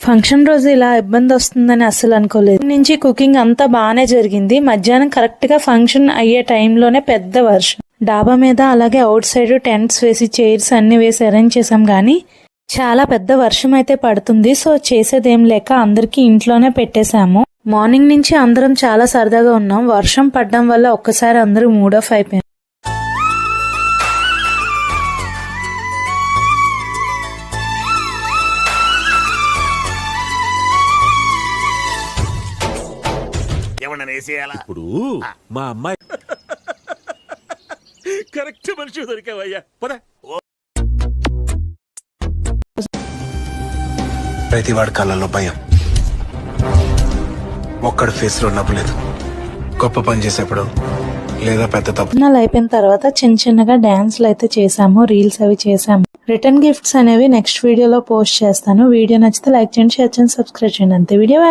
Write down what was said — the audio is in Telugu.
ఫంక్షన్ రోజు ఇలా ఇబ్బంది వస్తుందని అస్సలు అనుకోలేదు. నుంచి కుకింగ్ అంతా బాగానే జరిగింది. మధ్యాహ్నం కరెక్ట్ గా ఫంక్షన్ అయ్యే టైంలోనే పెద్ద వర్షం. డాబా మీద అలాగే అవుట్ సైడ్ టెంట్స్ వేసి చైర్స్ అన్ని వేసి అరేంజ్ చేసాం గానీ చాలా పెద్ద వర్షం అయితే పడుతుంది. సో చేసేదేం లేక అందరికి ఇంట్లోనే పెట్టేశాము. మార్నింగ్ నుంచి అందరం చాలా సరదాగా ఉన్నాం. వర్షం పడడం వల్ల ఒక్కసారి అందరూ మూడ్ ఆఫ్ అయిపోయాం. ఇప్పుడు మా అమ్మాయి కరెక్ట్ మనిషి దొరికావయ్యా. ప్రతి వాడి కళ్ళల్లో భయం, ఒక్కడి ఫేస్ లో నవ్వు లేదు. గొప్ప పని చేసేప్పుడు లేదా పెద్ద తప్పు అయిపోయిన తర్వాత చిన్నగా డాన్స్లు అయితే చేసాము, రీల్స్ అవి చేసాము. రిటర్న్ గిఫ్ట్స్ అనేవి నెక్స్ట్ వీడియోలో పోస్ట్ చేస్తాను. వీడియో నచ్చితే లైక్ చేయండి, షేర్ చేయండి, సబ్స్క్రైబ్ చేయండి. అంతే. వీడియో